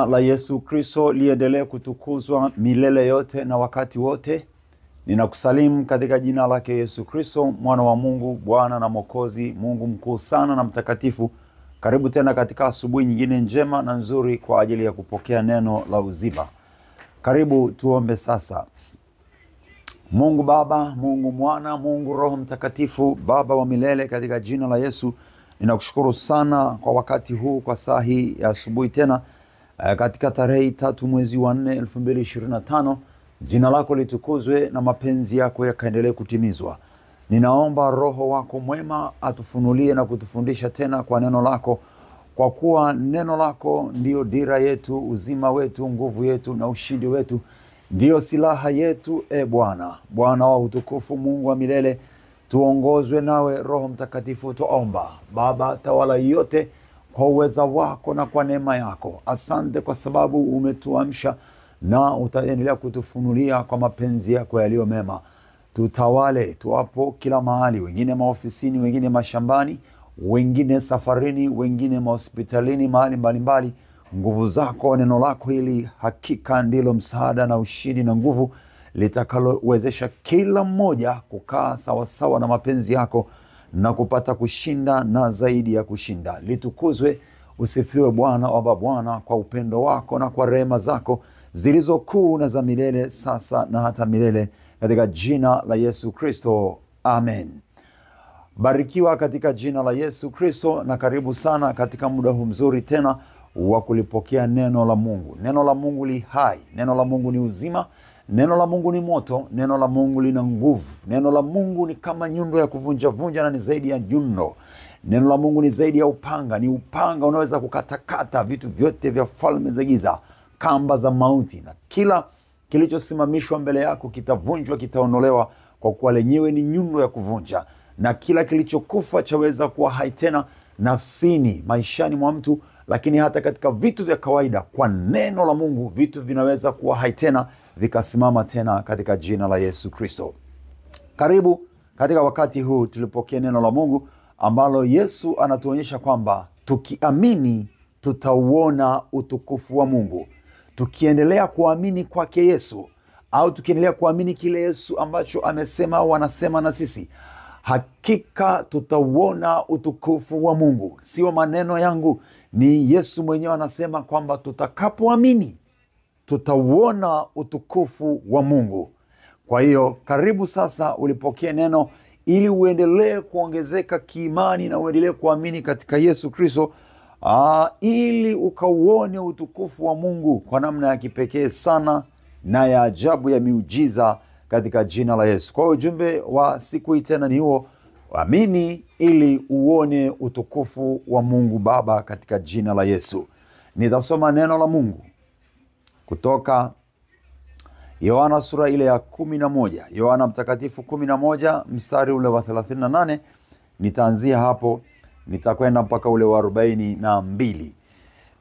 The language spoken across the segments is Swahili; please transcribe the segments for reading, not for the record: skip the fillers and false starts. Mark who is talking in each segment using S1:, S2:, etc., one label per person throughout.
S1: La Yesu Kristo liendelee kutukuzwa milele yote na wakati wote. Ninakusalimu katika jina lake Yesu Kristo, mwana wa Mungu, Bwana na Mwokozi, Mungu mkuu sana na mtakatifu. Karibu tena katika asubuhi nyingine njema na nzuri kwa ajili ya kupokea neno la uzima. Karibu tuombe sasa. Mungu Baba, Mungu Mwana, Mungu Roho Mtakatifu, Baba wa milele, katika jina la Yesu ninakushukuru sana kwa wakati huu, kwa saa hii ya asubuhi tena katika tarehe 3 mwezi wa 4 2025. Jina lako litukuzwe na mapenzi yako yakaendelee kutimizwa. Ninaomba Roho wako mwema atufunulie na kutufundisha tena kwa neno lako, kwa kuwa neno lako ndio dira yetu, uzima wetu, nguvu yetu na ushindi wetu. Ndio silaha yetu, Bwana. Bwana wa utukufu, Mungu wa milele, tuongozwe nawe Roho Mtakatifu. Tuomba Baba, tawala yote kwa uweza wako na kwa neema yako. Asante kwa sababu umetuamsha na utaendelea kutufunulia kwa mapenzi yako yaliyo mema. Tutawale, tuwapo kila mahali, wengine maofisini, wengine mashambani, wengine safarini, wengine mahospitalini, mahali mbalimbali. Nguvu zako, neno lako hili hakika ndilo msaada na ushindi na nguvu litakalowezesha kila mmoja kukaa sawasawa na mapenzi yako na kupata kushinda na zaidi ya kushinda. Litukuzwe, usifiwe Bwana wa Bwana, kwa upendo wako na kwa rehema zako zilizo kuu na za milele, sasa na hata milele, katika jina la Yesu Kristo, amen. Barikiwa katika jina la Yesu Kristo, na karibu sana katika muda huu mzuri tena wa kulipokea neno la Mungu. Neno la Mungu li hai, neno la Mungu ni uzima, neno la Mungu ni moto, neno la Mungu lina nguvu. Neno la Mungu ni kama nyundo ya kuvunja vunja, na ni zaidi ya nyundo. Neno la Mungu ni zaidi ya upanga, ni upanga unaweza kukatakata vitu vyote vya falme za giza, kamba za mauti, na kila kilichosimamishwa mbele yako kitavunjwa, kitaondolewa, kwa kuwa lenyewe ni nyundo ya kuvunja. Na kila kilichokufa chaweza kuwa hai tena nafsini, maishani mwa mtu, lakini hata katika vitu vya kawaida, kwa neno la Mungu vitu vinaweza kuwa hai tena, vikasimama tena, katika jina la Yesu Kristo. Karibu katika wakati huu tulipokea neno la Mungu ambalo Yesu anatuonyesha kwamba tukiamini tutauona utukufu wa Mungu. Tukiendelea kuamini kwake Yesu, au tukiendelea kuamini kile Yesu ambacho amesema au anasema na sisi, hakika tutauona utukufu wa Mungu. Sio maneno yangu, ni Yesu mwenyewe anasema kwamba tutakapoamini tutauona utukufu wa Mungu. Kwa hiyo karibu sasa ulipokee neno ili uendelee kuongezeka kiimani na uendelee kuamini katika Yesu Kristo, ili ukauone utukufu wa Mungu kwa namna ya kipekee sana na ya ajabu, ya miujiza, katika jina la Yesu. Kwa ujumbe wa siku hii tena ni huo: amini ili uone utukufu wa Mungu Baba, katika jina la Yesu. Nitasoma neno la Mungu kutoka Yohana sura ile ya 11, Yohana mtakatifu 11 mstari ule wa 38. Nitaanzia hapo, nitakwenda mpaka ule wa 42.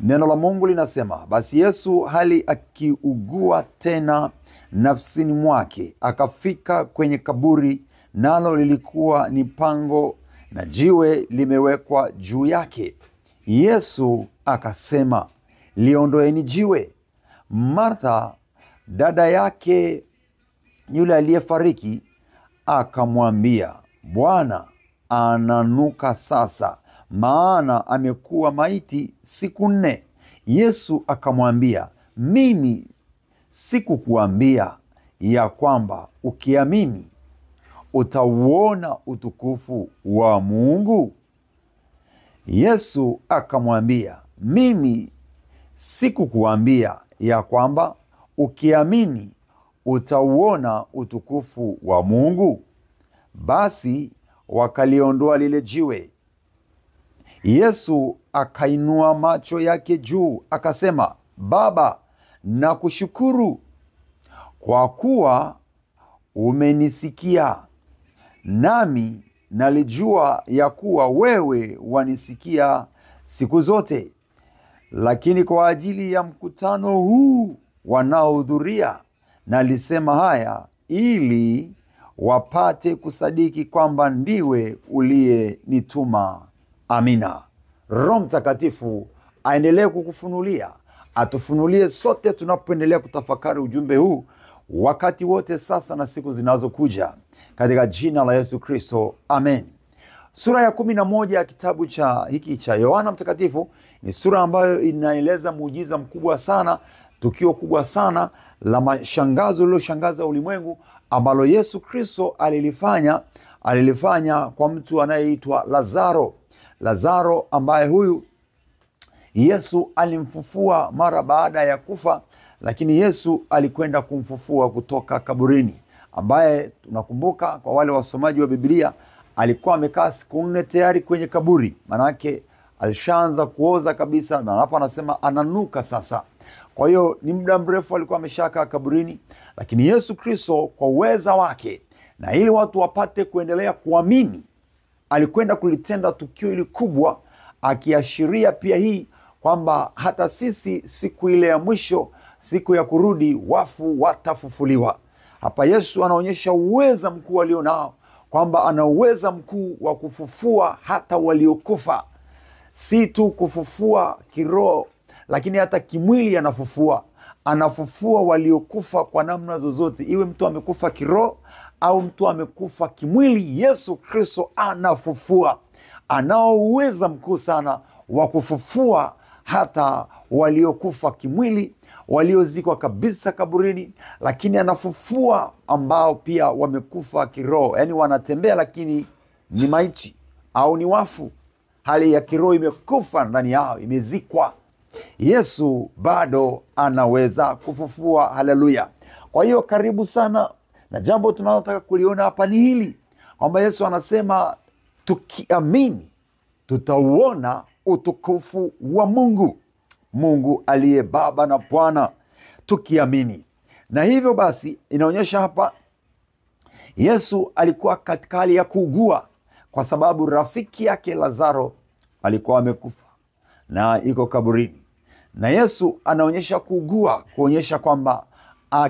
S1: Neno la Mungu linasema, basi Yesu hali akiugua tena nafsini mwake, akafika kwenye kaburi, nalo lilikuwa ni pango na jiwe limewekwa juu yake. Yesu akasema, liondoeni jiwe. Martha, dada yake yule aliyefariki, akamwambia, Bwana, ananuka sasa, maana amekuwa maiti siku 4. Yesu akamwambia, mimi sikukuambia ya kwamba ukiamini utauona utukufu wa Mungu? Yesu akamwambia, mimi sikukuambia ya kwamba ukiamini utauona utukufu wa Mungu? Basi wakaliondoa lile jiwe. Yesu akainua macho yake juu, akasema, Baba, nakushukuru kwa kuwa umenisikia, nami nalijua ya kuwa wewe wanisikia siku zote. Lakini kwa ajili ya mkutano huu wanaohudhuria, nalisema haya ili wapate kusadiki kwamba ndiwe uliyenituma. Amina. Roho Mtakatifu aendelee kukufunulia, atufunulie sote tunapoendelea kutafakari ujumbe huu wakati wote, sasa na siku zinazokuja, katika jina la Yesu Kristo, amen. Sura ya 11 ya kitabu hiki cha Yohana Mtakatifu ni sura ambayo inaeleza muujiza mkubwa sana, tukio kubwa sana la mashangazo lililoshangaza ulimwengu, ambalo Yesu Kristo alilifanya kwa mtu anayeitwa Lazaro, ambaye huyu Yesu alimfufua mara baada ya kufa, lakini Yesu alikwenda kumfufua kutoka kaburini, ambaye tunakumbuka kwa wale wasomaji wa Biblia alikuwa amekaa siku 4 tayari kwenye kaburi. Manake alishaanza kuoza kabisa, na hapo anasema ananuka sasa. Kwa hiyo ni muda mrefu alikuwa ameshakaa kaburini, lakini Yesu Kristo kwa uweza wake, na ili watu wapate kuendelea kuamini, alikwenda kulitenda tukio hili kubwa, akiashiria pia hii kwamba hata sisi siku ile ya mwisho, siku ya kurudi, wafu watafufuliwa. Hapa Yesu anaonyesha uweza mkuu alionao, kwamba ana uweza mkuu wa kufufua hata waliokufa. Si tu kufufua kiroho, lakini hata kimwili anafufua waliokufa kwa namna zozote, iwe mtu amekufa kiroho au mtu amekufa kimwili. Yesu Kristo anafufua. Anao uweza mkuu sana wa kufufua hata waliokufa kimwili, waliozikwa kabisa kaburini, lakini anafufua ambao pia wamekufa kiroho, yani wanatembea lakini ni maiti au ni wafu, hali ya kiroho imekufa ndani yao, imezikwa. Yesu bado anaweza kufufua. Haleluya! Kwa hiyo karibu sana, na jambo tunalotaka kuliona hapa ni hili, kwamba Yesu anasema tukiamini tutauona utukufu wa Mungu aliye Baba na Bwana, tukiamini. Na hivyo basi inaonyesha hapa Yesu alikuwa katika hali ya kuugua, kwa sababu rafiki yake Lazaro alikuwa amekufa na iko kaburini, na Yesu anaonyesha kuugua, kuonyesha kwamba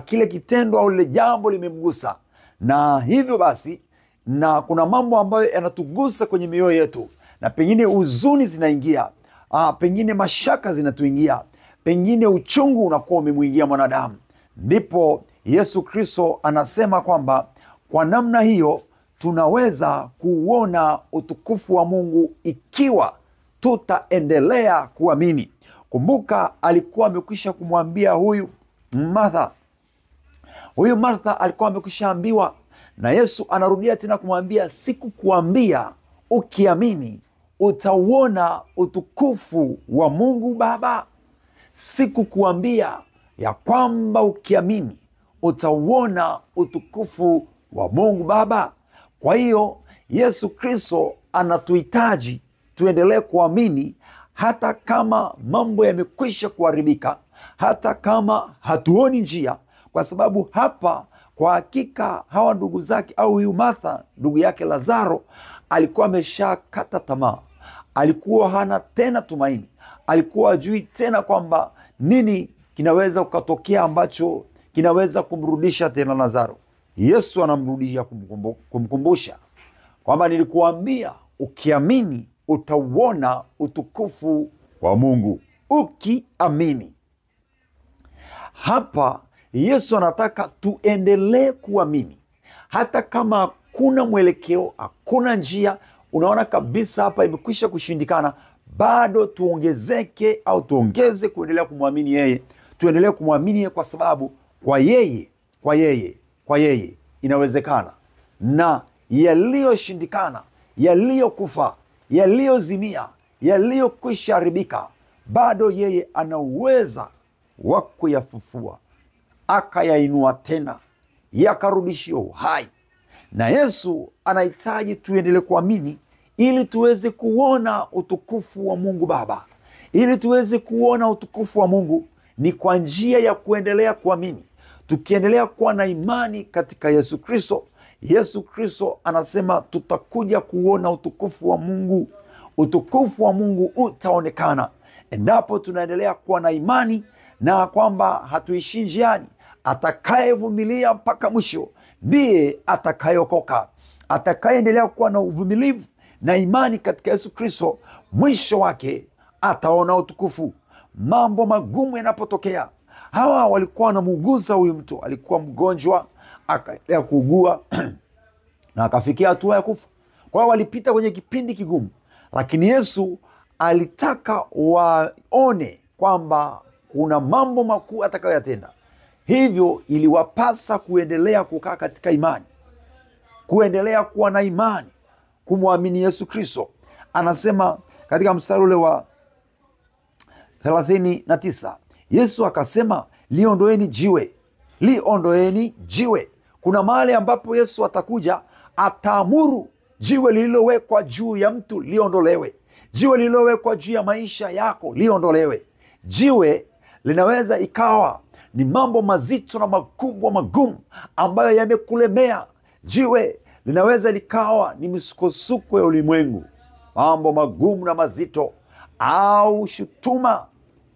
S1: kile kitendo au lile jambo limemgusa. Na hivyo basi, na kuna mambo ambayo yanatugusa kwenye mioyo yetu, na pengine huzuni zinaingia, pengine mashaka zinatuingia, pengine uchungu unakuwa umemwingia mwanadamu. Ndipo Yesu Kristo anasema kwamba kwa namna hiyo tunaweza kuona utukufu wa Mungu ikiwa tutaendelea kuamini. Kumbuka alikuwa amekwisha kumwambia huyu Martha alikuwa amekwisha ambiwa, na Yesu anarudia tena kumwambia, sikukuambia ukiamini utauona utukufu wa Mungu Baba? Sikukuambia ya kwamba ukiamini utauona utukufu wa Mungu Baba? Kwa hiyo Yesu Kristo anatuhitaji tuendelee kuamini, hata kama mambo yamekwisha kuharibika, hata kama hatuoni njia, kwa sababu hapa kwa hakika hawa ndugu zake, au huyu Martha ndugu yake Lazaro, alikuwa ameshakata tamaa, alikuwa hana tena tumaini, alikuwa hajui tena kwamba nini kinaweza kutokea ambacho kinaweza kumrudisha tena Lazaro. Yesu anamrudisha, kumkumbusha kwamba nilikuambia ukiamini utauona utukufu wa Mungu. Ukiamini. Hapa Yesu anataka tuendelee kuamini hata kama hakuna mwelekeo, hakuna njia, unaona kabisa hapa imekwisha kushindikana, bado tuongezeke au tuongeze kuendelea kumwamini yeye. Tuendelee kumwamini yeye, kwa sababu kwa yeye inawezekana. Na yaliyoshindikana, yaliyokufa, yaliyozimia, yaliyokwisha haribika, bado yeye ana uweza wa kuyafufua, akayainua tena, yakarudishia uhai. Na Yesu anahitaji tuendelee kuamini ili tuweze kuona utukufu wa Mungu Baba. Ili tuweze kuona utukufu wa Mungu ni kwa njia ya kuendelea kuamini. Tukiendelea kuwa na imani katika Yesu Kristo, Yesu Kristo anasema tutakuja kuona utukufu wa Mungu. Utukufu wa Mungu utaonekana endapo tunaendelea kuwa na imani, na kwamba hatuishi njiani. Atakayevumilia mpaka mwisho ndiye atakayeokoka. Atakayeendelea kuwa na uvumilivu na imani katika Yesu Kristo, mwisho wake ataona utukufu. mambo magumu yanapotokea. Hawa walikuwa wanamuuguza huyu mtu, alikuwa mgonjwa, akaendelea kuugua na akafikia hatua ya kufa. Kwa hiyo walipita kwenye kipindi kigumu, lakini Yesu alitaka waone kwamba kuna mambo makuu atakayoyatenda. Hivyo iliwapasa kuendelea kukaa katika imani, kuendelea kuwa na imani, kumwamini Yesu Kristo. Anasema katika mstari ule wa 39, Yesu akasema, liondoeni jiwe, liondoeni jiwe. Kuna mahali ambapo Yesu atakuja, ataamuru jiwe lililowekwa juu ya mtu liondolewe. Jiwe lililowekwa juu ya maisha yako liondolewe. Jiwe linaweza ikawa ni mambo mazito na makubwa magumu ambayo yamekulemea. Jiwe linaweza likawa ni misukosuko ya ulimwengu, mambo magumu na mazito, au shutuma,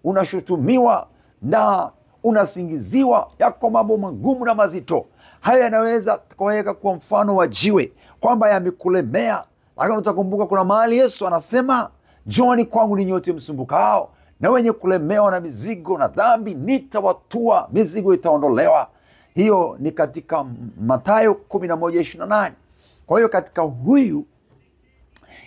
S1: unashutumiwa na unasingiziwa, yako mambo magumu na mazito. Haya yanaweza kuweka kwa mfano wa jiwe kwamba yamekulemea. Lakini utakumbuka kuna mahali Yesu anasema, njooni kwangu ninyi nyote msumbukao na wenye kulemewa na mizigo na dhambi, nitawatua, mizigo itaondolewa. Hiyo ni katika Mathayo 11:28. Kwa hiyo katika huyu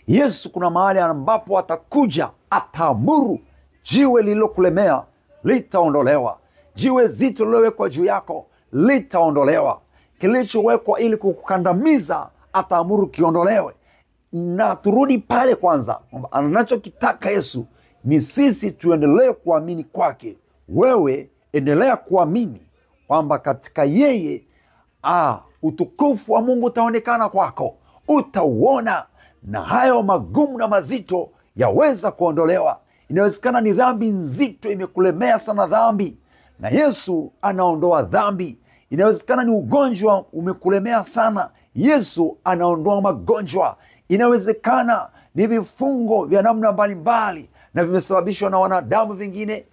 S1: Yesu kuna mahali ambapo atakuja, ataamuru jiwe lililokulemea litaondolewa. Jiwe zito lililowekwa juu yako litaondolewa. Kilichowekwa ili kukukandamiza ataamuru kiondolewe. Na turudi pale kwanza, anachokitaka Yesu ni sisi tuendelee kuamini kwake. Wewe endelea kuamini kwamba katika yeye utukufu wa Mungu utaonekana kwako, utauona, na hayo magumu na mazito yaweza kuondolewa. Inawezekana ni dhambi nzito imekulemea sana, dhambi, na Yesu anaondoa dhambi. Inawezekana ni ugonjwa umekulemea sana, Yesu anaondoa magonjwa. Inawezekana ni vifungo vya namna mbalimbali na vimesababishwa na wanadamu, vingine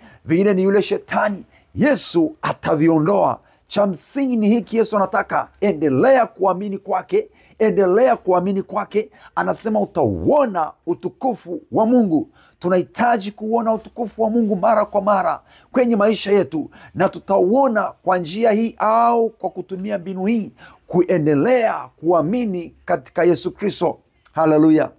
S1: ni yule shetani, Yesu ataviondoa. Cha msingi ni hiki, Yesu anataka endelea kuamini kwake, endelea kuamini kwake. Anasema utauona utukufu wa Mungu. Tunahitaji kuona utukufu wa Mungu mara kwa mara kwenye maisha yetu, na tutauona kwa njia hii au kwa kutumia mbinu hii, kuendelea kuamini katika Yesu Kristo. Haleluya.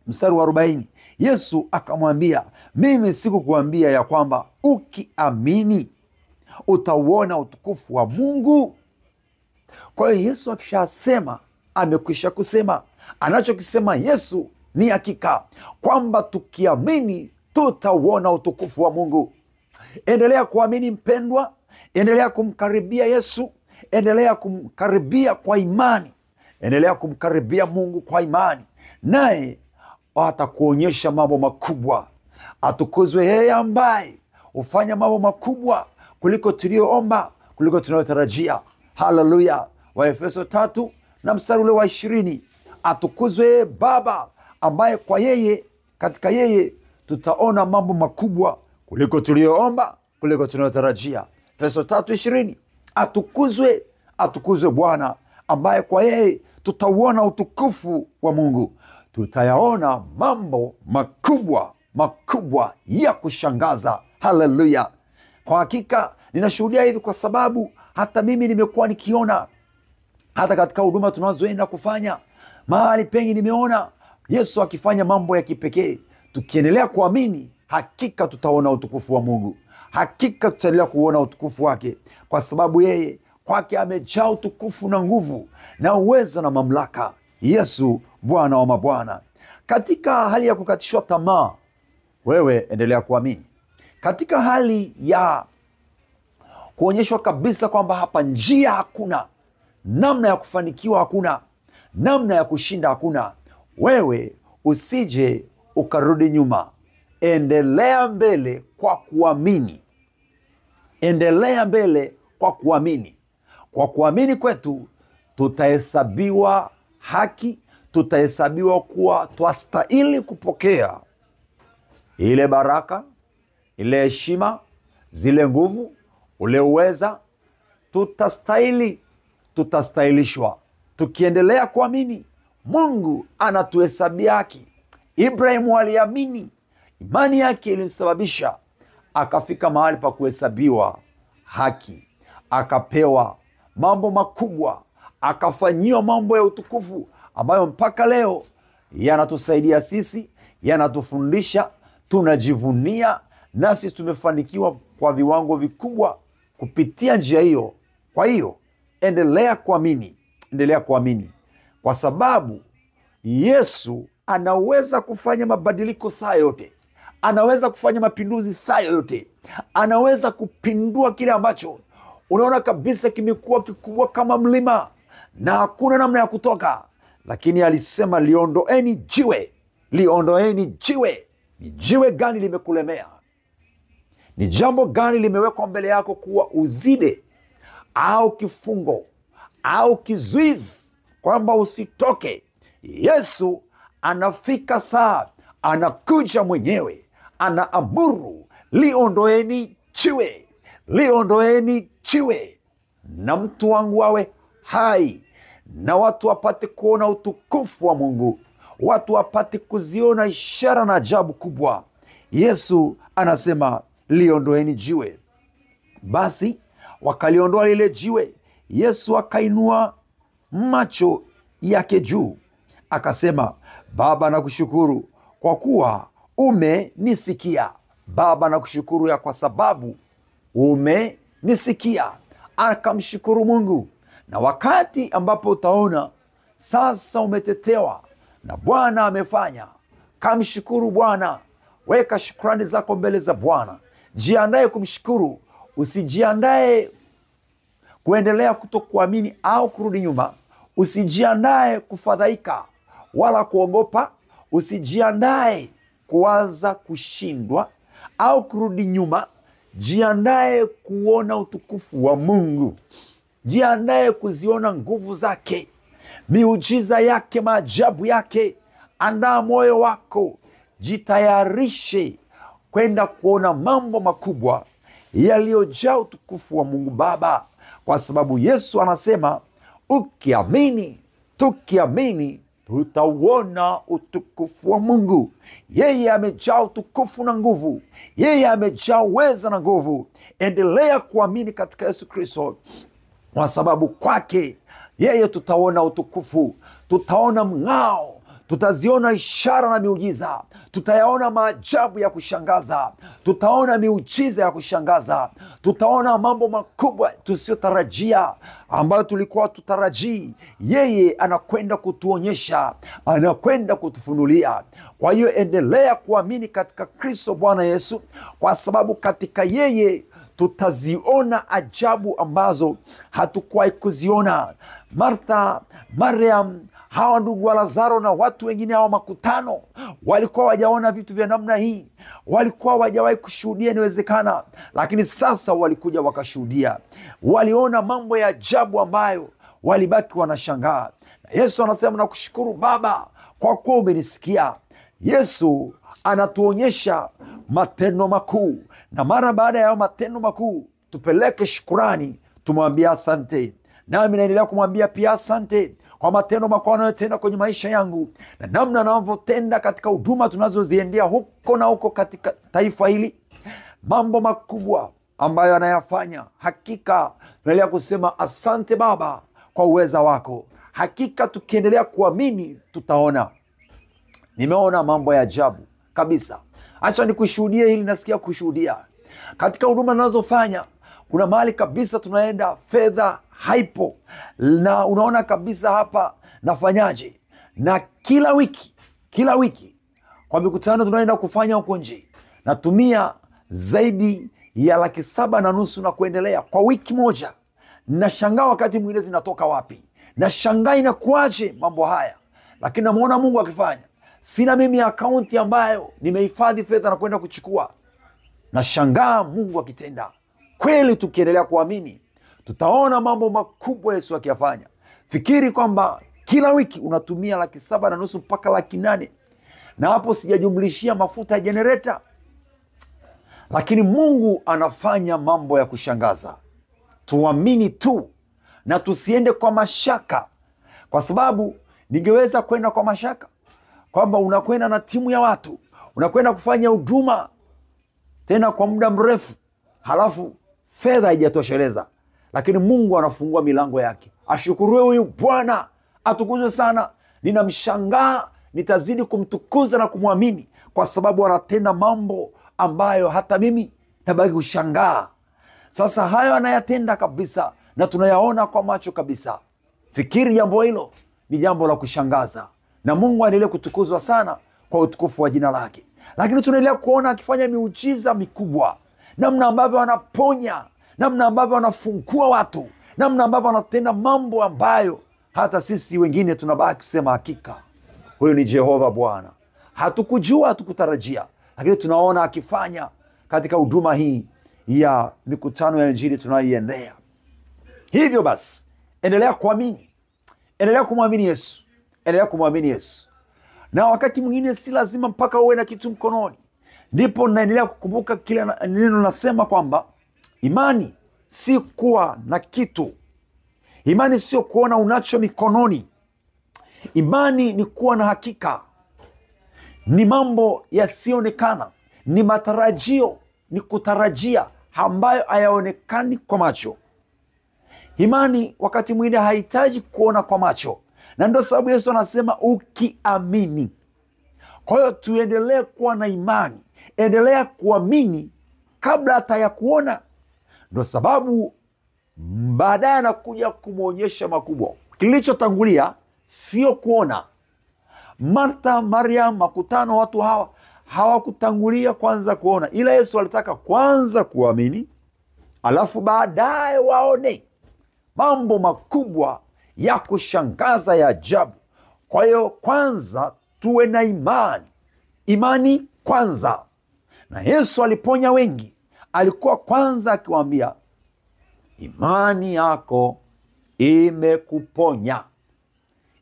S1: Mstari wa 40, Yesu akamwambia, mimi sikukuambia ya kwamba ukiamini utauona utukufu wa Mungu? Kwa hiyo Yesu akishasema, amekwisha kusema. Anachokisema Yesu ni hakika kwamba tukiamini tutauona utukufu wa Mungu. Endelea kuamini mpendwa, endelea kumkaribia Yesu, endelea kumkaribia kwa imani, endelea kumkaribia Mungu kwa imani, naye atakuonyesha mambo makubwa. Atukuzwe yeye ambaye hufanya mambo makubwa kuliko tulioomba, kuliko tunayotarajia. Haleluya. Waefeso 3 na mstari ule wa 20, atukuzwe Baba ambaye kwa yeye, katika yeye tutaona mambo makubwa kuliko tulioomba, kuliko tunayotarajia. Efeso 3:20, atukuzwe Bwana ambaye kwa yeye tutauona utukufu wa Mungu. Tutayaona mambo makubwa ya kushangaza. Haleluya. Kwa hakika ninashuhudia hivi kwa sababu hata mimi nimekuwa nikiona, hata katika huduma tunazoenda kufanya, mahali pengi nimeona Yesu akifanya mambo ya kipekee. Tukiendelea kuamini, hakika tutaona utukufu wa Mungu. Hakika tutaendelea kuona utukufu wake, kwa sababu yeye kwake amejaa utukufu na nguvu na uweza na mamlaka. Yesu Bwana wa mabwana. Katika hali ya kukatishwa tamaa, wewe endelea kuamini. Katika hali ya kuonyeshwa kabisa kwamba hapa njia hakuna, namna ya kufanikiwa hakuna, namna ya kushinda hakuna, wewe usije ukarudi nyuma. Endelea mbele kwa kuamini. Endelea mbele kwa kuamini. Kwa kuamini kwetu tutahesabiwa haki, tutahesabiwa kuwa twastahili kupokea ile baraka, ile heshima, zile nguvu, ule uweza. Tutastahilishwa. Tukiendelea kuamini, Mungu anatuhesabia haki. Ibrahimu aliamini, imani yake ilimsababisha akafika mahali pa kuhesabiwa haki, akapewa mambo makubwa, akafanyiwa mambo ya utukufu ambayo mpaka leo yanatusaidia sisi, yanatufundisha, tunajivunia, nasi tumefanikiwa kwa viwango vikubwa kupitia njia hiyo. Kwa hiyo endelea kuamini, kwa sababu Yesu anaweza kufanya mabadiliko saa yote, anaweza kufanya mapinduzi saa yote, anaweza kupindua kile ambacho unaona kabisa kimekuwa kikubwa kama mlima na hakuna namna ya kutoka. Lakini alisema, liondoeni jiwe, liondoeni jiwe. Ni jiwe gani limekulemea? Ni jambo gani limewekwa mbele yako kuwa uzide au kifungo au kizuizi kwamba usitoke? Yesu anafika saa, anakuja mwenyewe, anaamuru, liondoeni jiwe, liondoeni jiwe, na mtu wangu awe hai, na watu wapate kuona utukufu wa Mungu, watu wapate kuziona ishara na ajabu kubwa. Yesu anasema, liondoeni jiwe. Basi wakaliondoa lile jiwe. Yesu akainua macho yake juu, akasema, Baba, nakushukuru kwa kuwa umenisikia. Baba, nakushukuru ya kwa sababu umenisikia. Akamshukuru Mungu. Na wakati ambapo utaona sasa umetetewa na Bwana amefanya, kamshukuru Bwana. Weka shukrani zako mbele za Bwana. Jiandae kumshukuru. Usijiandae kuendelea kutokuamini au kurudi nyuma. Usijiandae kufadhaika wala kuogopa. Usijiandae kuanza kushindwa au kurudi nyuma. Jiandae kuona utukufu wa Mungu. Jiandae kuziona nguvu zake, miujiza yake, maajabu yake. Andaa moyo wako, jitayarishe kwenda kuona mambo makubwa yaliyojaa utukufu wa Mungu Baba, kwa sababu Yesu anasema, ukiamini, tukiamini, tutauona utukufu wa Mungu. Yeye amejaa utukufu na nguvu, yeye amejaa uweza na nguvu. Endelea kuamini katika Yesu Kristo, kwa sababu kwake yeye tutaona utukufu, tutaona mng'ao, tutaziona ishara na miujiza, tutayaona maajabu ya kushangaza, tutaona miujiza ya kushangaza, tutaona mambo makubwa tusiyotarajia, ambayo tulikuwa tutarajii. Yeye anakwenda kutuonyesha, anakwenda kutufunulia. Kwa hiyo endelea kuamini katika Kristo Bwana Yesu, kwa sababu katika yeye tutaziona ajabu ambazo hatukuwahi kuziona. Martha, Mariam, hawa ndugu wa Lazaro na watu wengine, hawa makutano, walikuwa wajaona vitu vya namna hii, walikuwa wajawahi kushuhudia inawezekana, lakini sasa walikuja wakashuhudia. Waliona mambo ya ajabu ambayo walibaki wanashangaa. Na Yesu anasema, nakushukuru Baba kwa kuwa umenisikia. Yesu anatuonyesha matendo makuu, na mara baada ya matendo makuu tupeleke shukurani, tumwambia asante. Nami naendelea kumwambia pia asante kwa matendo makuu anayotenda kwenye maisha yangu, na namna anavyotenda katika huduma tunazoziendea huko na huko katika taifa hili, mambo makubwa ambayo anayafanya. Hakika tunaendelea kusema asante Baba kwa uweza wako. Hakika tukiendelea kuamini tutaona. Nimeona mambo ya ajabu kabisa. Acha nikushuhudie hili, nasikia kushuhudia katika huduma ninazofanya. Kuna mahali kabisa tunaenda, fedha haipo, na unaona kabisa hapa nafanyaje? Na kila wiki kwa mikutano tunaenda kufanya huko nje, natumia zaidi ya 750,000 na kuendelea kwa wiki moja. Nashangaa wakati mwingine zinatoka wapi, nashangaa inakuaje mambo haya, lakini namuona Mungu akifanya. Sina mimi akaunti ambayo nimehifadhi fedha na kwenda kuchukua. Nashangaa Mungu akitenda. Kweli tukiendelea kuamini tutaona mambo makubwa Yesu akiyafanya. Fikiri kwamba kila wiki unatumia 750,000 mpaka 800,000, na hapo sijajumlishia mafuta ya jenereta. Lakini Mungu anafanya mambo ya kushangaza. Tuamini tu na tusiende kwa mashaka, kwa sababu ningeweza kwenda kwa mashaka kwamba unakwenda na timu ya watu, unakwenda kufanya huduma tena kwa muda mrefu, halafu fedha haijatosheleza, lakini Mungu anafungua milango yake. Ashukuriwe huyu Bwana, atukuzwe sana. Ninamshangaa, nitazidi kumtukuza na kumwamini kwa sababu anatenda mambo ambayo hata mimi nabaki kushangaa. Sasa hayo anayatenda kabisa na tunayaona kwa macho kabisa. Fikiri jambo hilo ni jambo la kushangaza, na Mungu aendelee kutukuzwa sana kwa utukufu wa jina lake. Lakini tunaendelea kuona akifanya miujiza mikubwa, namna ambavyo anaponya, namna ambavyo anafungua watu, namna ambavyo anatenda mambo ambayo hata sisi wengine tunabaki kusema hakika huyu ni Jehova Bwana. Hatukujua, hatukutarajia, lakini tunaona akifanya katika huduma hii ya mikutano ya Injili tunayoiendea. Hivyo basi, endelea kuamini, endelea kumwamini Yesu, endelea kumwamini Yesu. Na wakati mwingine si lazima mpaka uwe na kitu mkononi. Ndipo naendelea kukumbuka kile neno nasema kwamba imani si kuwa na kitu. Imani sio kuona unacho mikononi. Imani ni kuwa na hakika, ni mambo yasiyoonekana, ni matarajio, ni kutarajia ambayo hayaonekani kwa macho. Imani wakati mwingine hahitaji kuona kwa macho, na ndio sababu Yesu anasema ukiamini. Kwa hiyo tuendelee kuwa na imani, endelea kuamini kabla hata ya kuona. Ndio sababu baadaye anakuja kumwonyesha makubwa. Kilichotangulia sio kuona. Martha, Mariam, makutano, watu hawa hawakutangulia kwanza kuona, ila Yesu alitaka kwanza kuamini, alafu baadaye waone mambo makubwa ya kushangaza, ya ajabu. Kwa hiyo kwanza tuwe na imani, imani kwanza. Na Yesu aliponya wengi, alikuwa kwanza akiwaambia imani yako imekuponya,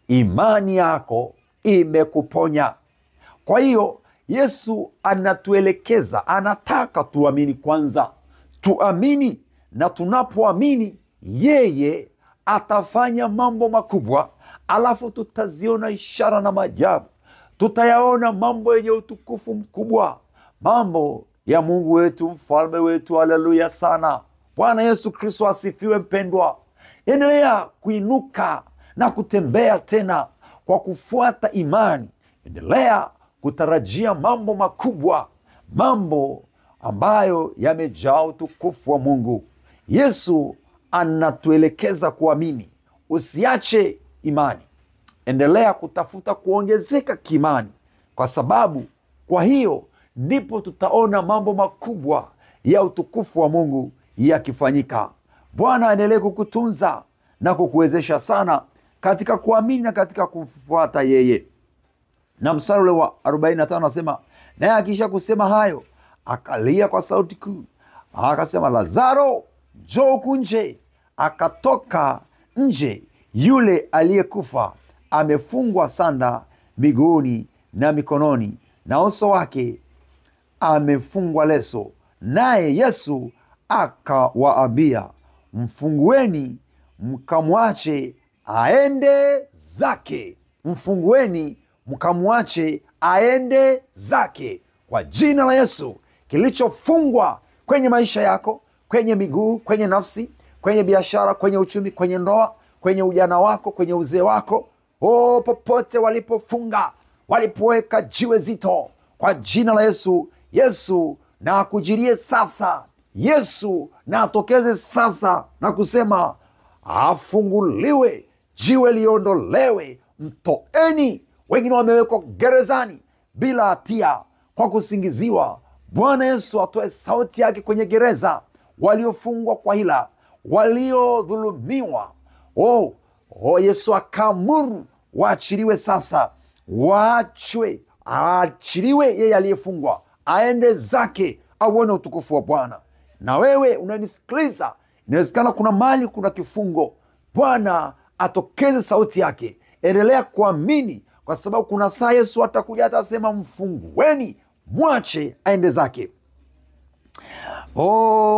S1: imani yako imekuponya. Kwa hiyo Yesu anatuelekeza, anataka tuamini kwanza, tuamini, na tunapoamini yeye atafanya mambo makubwa, alafu tutaziona ishara na maajabu, tutayaona mambo yenye utukufu mkubwa, mambo ya Mungu wetu, mfalme wetu. Haleluya sana. Bwana Yesu Kristo asifiwe. Mpendwa, endelea kuinuka na kutembea tena kwa kufuata imani. Endelea kutarajia mambo makubwa, mambo ambayo yamejaa utukufu wa Mungu. Yesu anatuelekeza kuamini. Usiache imani, endelea kutafuta kuongezeka kiimani, kwa sababu kwa hiyo ndipo tutaona mambo makubwa ya utukufu wa Mungu yakifanyika. Bwana aendelee kukutunza na kukuwezesha sana katika kuamini na katika kufuata yeye. Na mstari ule wa 45 anasema, naye akisha kusema hayo akalia kwa sauti kuu, akasema, Lazaro, njoo huku nje. Akatoka nje yule aliyekufa, amefungwa sanda miguuni na mikononi, na uso wake amefungwa leso. Naye Yesu akawaambia, mfungueni mkamwache aende zake. Mfungueni mkamwache aende zake. Kwa jina la Yesu, kilichofungwa kwenye maisha yako, kwenye miguu, kwenye nafsi, kwenye biashara, kwenye uchumi, kwenye ndoa, kwenye ujana wako, kwenye uzee wako, popote walipofunga, walipoweka jiwe zito, kwa jina la Yesu, Yesu na akujirie sasa. Yesu na atokeze sasa na kusema afunguliwe, jiwe liondolewe, mtoeni. Wengine wamewekwa gerezani bila hatia kwa kusingiziwa. Bwana Yesu atoe sauti yake kwenye gereza. Waliofungwa kwa hila, waliodhulumiwa, Yesu akaamuru waachiliwe sasa. Waachwe, aachiliwe yeye aliyefungwa, aende zake, auone utukufu wa Bwana. Na wewe unanisikiliza, inawezekana kuna mali, kuna kifungo. Bwana atokeze sauti yake. Endelea kuamini, kwa sababu kuna saa Yesu atakuja, atasema mfungueni, mwache aende zake.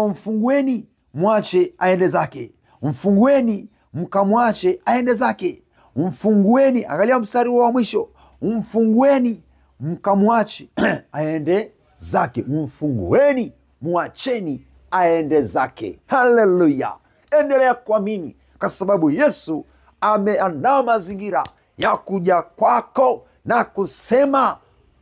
S1: Mfungueni, mwache aende zake. Mfungueni mkamwache aende zake. Mfungueni, angalia mstari wa mwisho, mfungueni mkamwache aende zake. Mfungueni muacheni aende zake. Haleluya! Endelea kuamini, kwa sababu Yesu ameandaa mazingira ya kuja kwako na kusema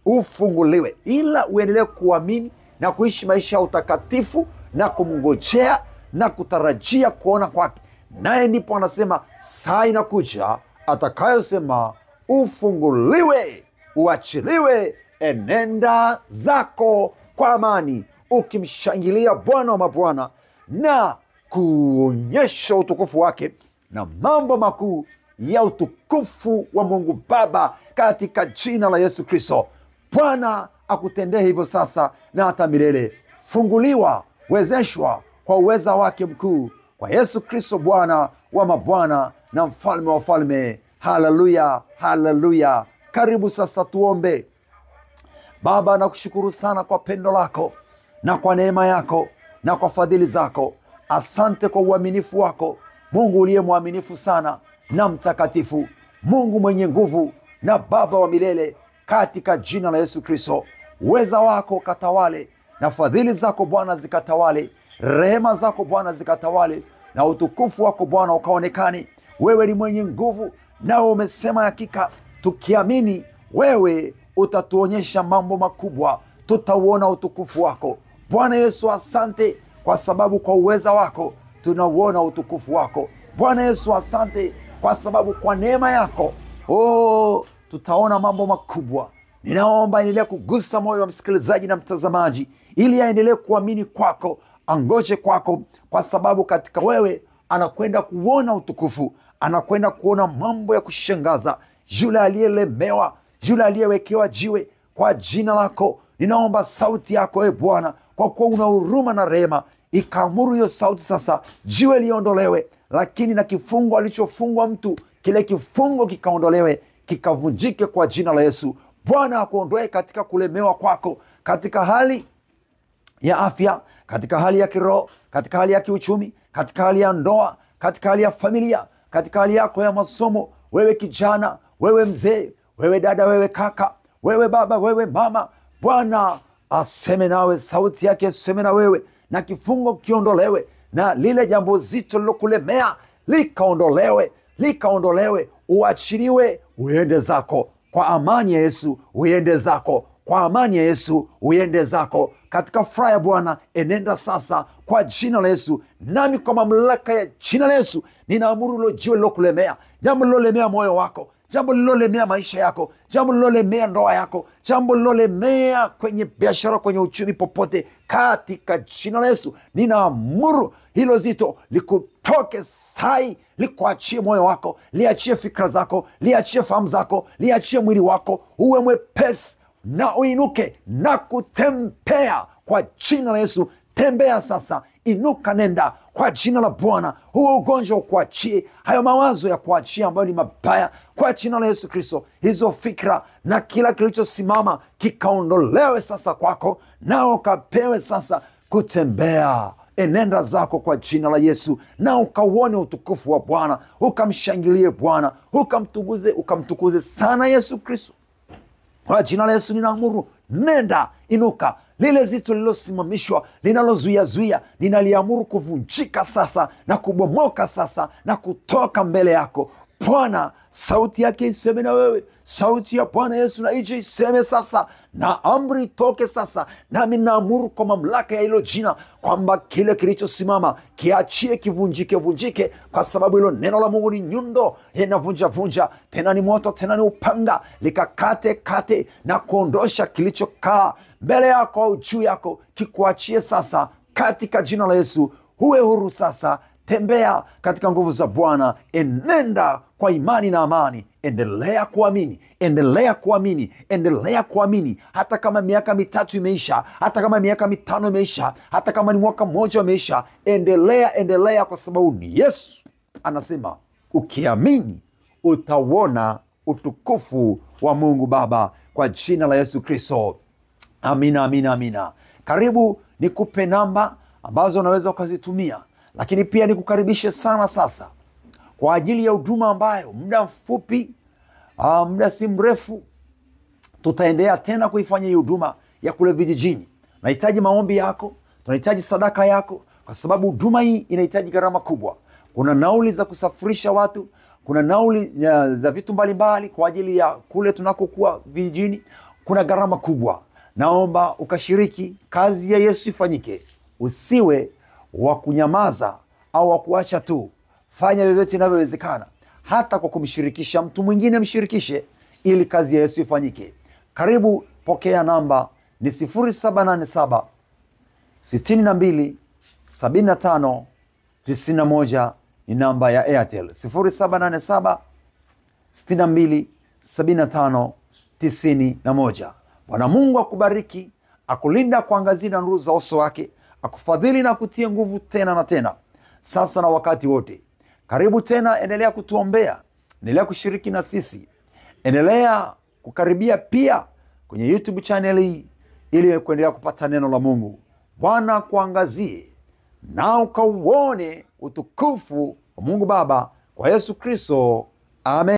S1: ufunguliwe, ila uendelee kuamini na kuishi maisha ya utakatifu na kumngojea na kutarajia kuona kwake. Naye ndipo anasema saa inakuja atakayosema ufunguliwe, uachiliwe, enenda zako kwa amani, ukimshangilia Bwana wa mabwana na kuonyesha utukufu wake na mambo makuu ya utukufu wa Mungu Baba, katika jina la Yesu Kristo. Bwana akutendee hivyo sasa na hata milele. Funguliwa, wezeshwa kwa uweza wake mkuu, kwa Yesu Kristo, Bwana wa mabwana na mfalme wa falme. Haleluya, haleluya. Karibu sasa tuombe. Baba, nakushukuru sana kwa pendo lako na kwa neema yako na kwa fadhili zako. Asante kwa uaminifu wako, Mungu uliye mwaminifu sana na mtakatifu, Mungu mwenye nguvu na Baba wa milele, katika jina la Yesu Kristo. Uweza wako katawale na fadhili zako Bwana zikatawale, rehema zako Bwana zikatawale, na utukufu wako Bwana ukaonekane. Wewe ni mwenye nguvu, nao umesema hakika tukiamini wewe utatuonyesha mambo makubwa, tutauona utukufu wako. Bwana Yesu, asante kwa sababu kwa uweza wako tunauona utukufu wako. Bwana Yesu, asante kwa sababu kwa neema yako tutaona mambo makubwa. Ninaomba endelea kugusa moyo wa msikilizaji na mtazamaji, ili aendelee kuamini kwako, angoje kwako, kwa sababu katika wewe anakwenda kuona utukufu, anakwenda kuona mambo ya kushangaza. Yule aliyelemewa, yule aliyewekewa jiwe, kwa jina lako ninaomba sauti yako Bwana, kwa kuwa una huruma na rehema, ikaamuru hiyo sauti sasa, jiwe liondolewe, lakini na kifungo alichofungwa mtu, kile kifungo kikaondolewe, kikavunjike kwa jina la Yesu. Bwana akuondoe katika kulemewa kwako, katika hali ya afya, katika hali ya kiroho, katika hali ya kiuchumi, katika hali ya ndoa, katika hali ya familia, katika hali yako ya masomo. Wewe kijana, wewe mzee, wewe dada, wewe kaka, wewe baba, wewe mama, Bwana aseme nawe, sauti yake aseme na wewe, na kifungo kiondolewe, na lile jambo zito lilokulemea likaondolewe, uachiliwe, uende zako kwa amani ya Yesu, uende zako kwa amani ya Yesu, uende zako katika furaha ya Bwana. Enenda sasa kwa jina la Yesu, nami kwa mamlaka ya jina la Yesu ninaamuru hilo jiwe lilokulemea, jambo lilolemea moyo wako, jambo lilolemea maisha yako, jambo lilolemea ndoa yako, jambo lilolemea kwenye biashara, kwenye uchumi, popote, katika jina la Yesu ninaamuru hilo zito likutoke sai, likuachie moyo wako, liachie fikra zako, liachie fahamu zako, liachie mwili wako, uwe mwepesi na uinuke na kutembea kwa jina la Yesu. Tembea sasa, inuka, nenda kwa jina la Bwana. Huo ugonjwa ukuachie, hayo mawazo ya kuachia ambayo ni mabaya kwa jina la Yesu Kristo. Hizo fikra na kila kilichosimama kikaondolewe sasa kwako, nao ukapewe sasa kutembea. Enenda zako kwa jina la Yesu, na ukauone utukufu wa Bwana, ukamshangilie Bwana, ukamtukuze sana Yesu Kristo. Kwa jina la Yesu ninaamuru, nenda, inuka. Lile zito lilosimamishwa, linalozuia, ninaliamuru kuvunjika sasa na kubomoka sasa na kutoka mbele yako. Bwana sauti yake iseme na wewe, sauti ya Bwana Yesu na ije iseme sasa, na amri itoke sasa. Nami naamuru kwa mamlaka ya hilo jina kwamba kile kilichosimama kiachie, kivunjike, kwa sababu hilo neno la Mungu ni nyundo, inavunja, tena ni moto, tena ni upanga, likakate na kuondosha kilichokaa mbele yako au juu yako, kikuachie sasa katika jina la Yesu. Uwe huru sasa, tembea katika nguvu za Bwana, enenda kwa imani na amani. Endelea kuamini, hata kama miaka 3 imeisha, hata kama miaka 5 imeisha, hata kama ni mwaka mmoja umeisha, endelea, kwa sababu ni Yesu anasema ukiamini utauona utukufu wa Mungu Baba, kwa jina la Yesu Kristo. Amina. Karibu nikupe namba ambazo unaweza ukazitumia, lakini pia nikukaribishe sana sasa kwa ajili ya huduma ambayo muda mfupi, muda si mrefu, tutaendelea tena kuifanya hii huduma ya kule vijijini. Nahitaji maombi yako, tunahitaji sadaka yako, kwa sababu huduma hii inahitaji gharama kubwa. Kuna nauli za kusafirisha watu, kuna nauli za vitu mbalimbali kwa ajili ya kule tunakokuwa vijijini. Kuna gharama kubwa. Naomba ukashiriki, kazi ya Yesu ifanyike. Usiwe wa kunyamaza au wa kuacha tu. Fanya vyovyote inavyowezekana, hata kwa kumshirikisha mtu mwingine, mshirikishe ili kazi ya Yesu ifanyike. Karibu, pokea namba ni 0787 62 75 91, ni namba ya Airtel. 0787 62 75 91. Bwana Mungu akubariki, akulinda, kuangazia na nuru za uso wake, akufadhili na kutie nguvu tena na tena, sasa na wakati wote. Karibu tena, endelea kutuombea, endelea kushiriki na sisi, endelea kukaribia pia kwenye YouTube channel hii ili kuendelea kupata neno la Mungu. Bwana kuangazie na ukauone utukufu wa Mungu Baba kwa Yesu Kristo. Amen.